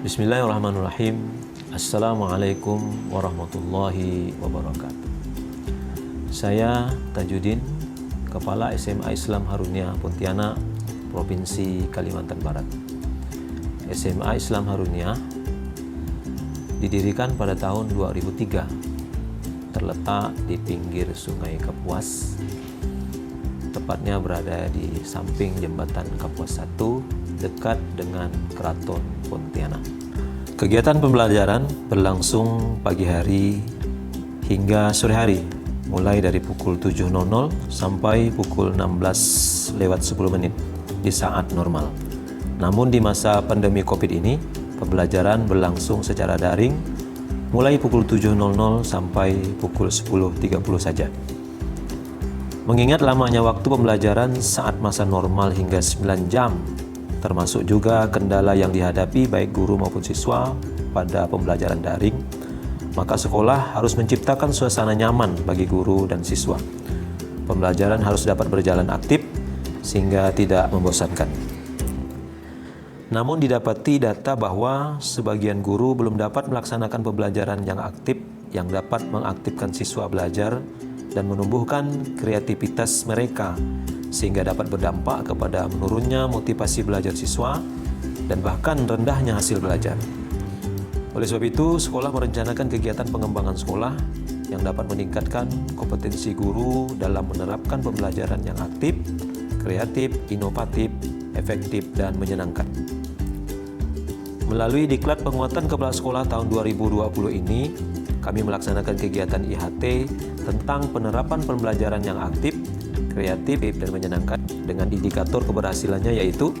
Bismillahirrahmanirrahim. Assalamualaikum warahmatullahi wabarakatuh. Saya Tajuddin, Kepala SMA Islam Harunia Pontianak, Provinsi Kalimantan Barat. SMA Islam Harunia didirikan pada tahun 2003, terletak di pinggir Sungai Kapuas, tepatnya berada di samping jembatan Kapuas 1, dekat dengan Keraton Pontianak. Kegiatan pembelajaran berlangsung pagi hari hingga sore hari, mulai dari pukul 7.00 sampai pukul 16:10 di saat normal. Namun di masa pandemi COVID ini, pembelajaran berlangsung secara daring mulai pukul 7.00 sampai pukul 10.30 saja. Mengingat lamanya waktu pembelajaran saat masa normal hingga 9 jam, termasuk juga kendala yang dihadapi baik guru maupun siswa pada pembelajaran daring, maka sekolah harus menciptakan suasana nyaman bagi guru dan siswa. Pembelajaran harus dapat berjalan aktif sehingga tidak membosankan. Namun didapati data bahwa sebagian guru belum dapat melaksanakan pembelajaran yang aktif yang dapat mengaktifkan siswa belajar dan menumbuhkan kreativitas mereka, sehingga dapat berdampak kepada menurunnya motivasi belajar siswa dan bahkan rendahnya hasil belajar. Oleh sebab itu, sekolah merencanakan kegiatan pengembangan sekolah yang dapat meningkatkan kompetensi guru dalam menerapkan pembelajaran yang aktif, kreatif, inovatif, efektif, dan menyenangkan. Melalui Diklat Penguatan Kepala Sekolah tahun 2020 ini, kami melaksanakan kegiatan IHT tentang penerapan pembelajaran yang aktif, kreatif, dan menyenangkan dengan indikator keberhasilannya yaitu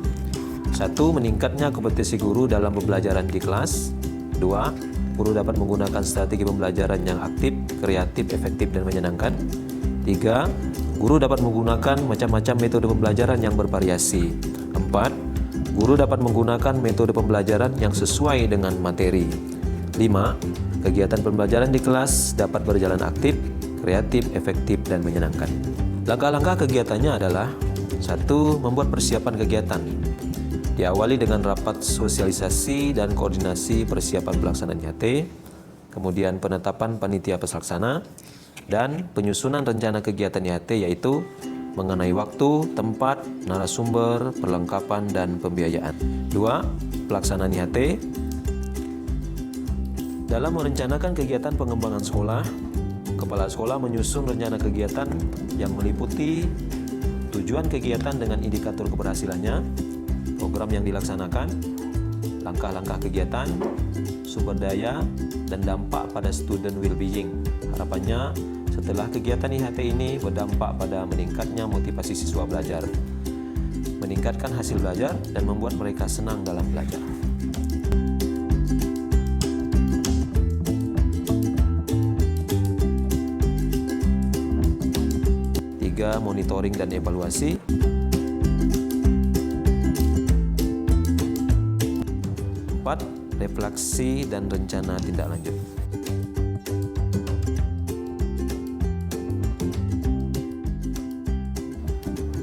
1. Meningkatnya kompetensi guru dalam pembelajaran di kelas. 2. Guru dapat menggunakan strategi pembelajaran yang aktif, kreatif, efektif, dan menyenangkan. 3. Guru dapat menggunakan macam-macam metode pembelajaran yang bervariasi. 4. Guru dapat menggunakan metode pembelajaran yang sesuai dengan materi. 5. Kegiatan pembelajaran di kelas dapat berjalan aktif, kreatif, efektif, dan menyenangkan. Langkah-langkah kegiatannya adalah 1. Membuat persiapan kegiatan. Diawali dengan rapat sosialisasi dan koordinasi persiapan pelaksanaan IHT, kemudian penetapan panitia pelaksana, dan penyusunan rencana kegiatan IHT yaitu mengenai waktu, tempat, narasumber, perlengkapan, dan pembiayaan. 2. Pelaksanaan IHT. Dalam merencanakan kegiatan pengembangan sekolah, Kepala sekolah menyusun rencana kegiatan yang meliputi tujuan kegiatan dengan indikator keberhasilannya, program yang dilaksanakan, langkah-langkah kegiatan, sumber daya, dan dampak pada student well-being. Harapannya, setelah kegiatan IHT ini berdampak pada meningkatnya motivasi siswa belajar, meningkatkan hasil belajar, dan membuat mereka senang dalam belajar. 3. Monitoring dan evaluasi. 4. Refleksi dan rencana tindak lanjut.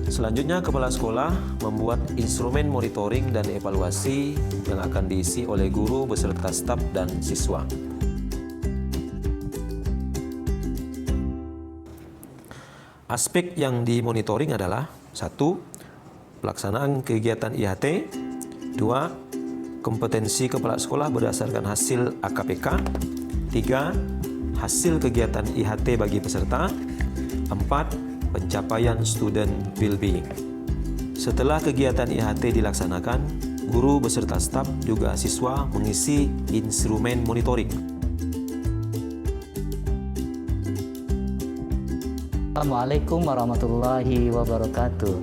Selanjutnya, Kepala Sekolah membuat instrumen monitoring dan evaluasi yang akan diisi oleh guru beserta staf dan siswa. Aspek yang dimonitoring adalah 1. Pelaksanaan kegiatan IHT. 2. Kompetensi kepala sekolah berdasarkan hasil AKPK. 3. Hasil kegiatan IHT bagi peserta. 4. Pencapaian student well-being. Setelah kegiatan IHT dilaksanakan, guru beserta staf juga siswa mengisi instrumen monitoring. Assalamualaikum warahmatullahi wabarakatuh.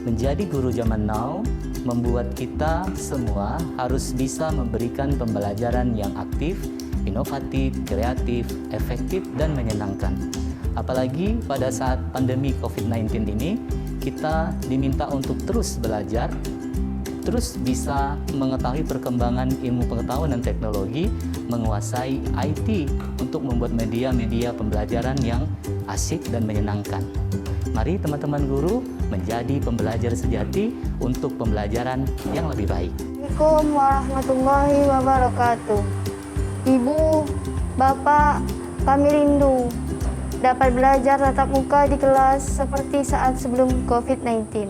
Menjadi guru zaman now membuat kita semua harus bisa memberikan pembelajaran yang aktif, inovatif, kreatif, efektif, dan menyenangkan. Apalagi pada saat pandemi COVID-19 ini, kita diminta untuk terus belajar terus bisa mengetahui perkembangan ilmu pengetahuan dan teknologi, menguasai IT untuk membuat media-media pembelajaran yang asyik dan menyenangkan. Mari teman-teman guru menjadi pembelajar sejati untuk pembelajaran yang lebih baik. Assalamualaikum warahmatullahi wabarakatuh. Ibu, Bapak, kami rindu dapat belajar tatap muka di kelas seperti saat sebelum COVID-19.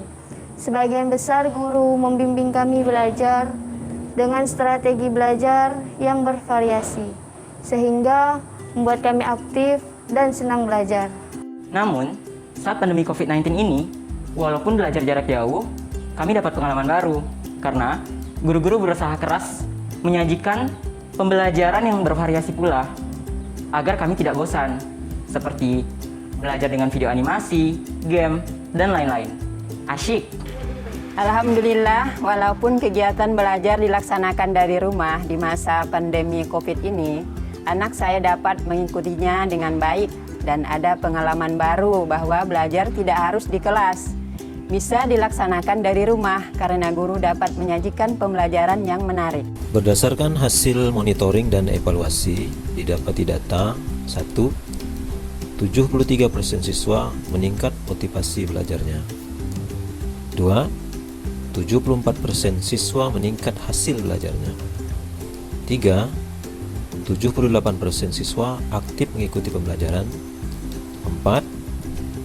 Sebagian besar guru membimbing kami belajar dengan strategi belajar yang bervariasi, sehingga membuat kami aktif dan senang belajar. Namun, saat pandemi COVID-19 ini, walaupun belajar jarak jauh, kami dapat pengalaman baru karena guru-guru berusaha keras menyajikan pembelajaran yang bervariasi pula agar kami tidak bosan, seperti belajar dengan video animasi, game, dan lain-lain. Asyik! Alhamdulillah, walaupun kegiatan belajar dilaksanakan dari rumah di masa pandemi COVID ini, anak saya dapat mengikutinya dengan baik dan ada pengalaman baru bahwa belajar tidak harus di kelas. Bisa dilaksanakan dari rumah karena guru dapat menyajikan pembelajaran yang menarik. Berdasarkan hasil monitoring dan evaluasi, didapati data 1. 73% siswa meningkat motivasi belajarnya. 2. 74% siswa meningkat hasil belajarnya. 3. 78% siswa aktif mengikuti pembelajaran. 4.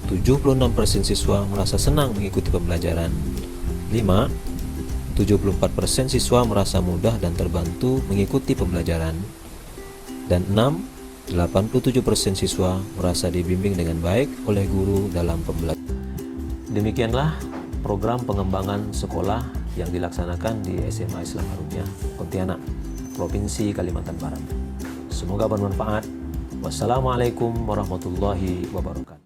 76% siswa merasa senang mengikuti pembelajaran. 5. 74% siswa merasa mudah dan terbantu mengikuti pembelajaran. Dan 6. 87% siswa merasa dibimbing dengan baik oleh guru dalam pembelajaran. Demikianlah program pengembangan sekolah yang dilaksanakan di SMA Islam Harunia, Pontianak, Provinsi Kalimantan Barat. Semoga bermanfaat. Wassalamualaikum warahmatullahi wabarakatuh.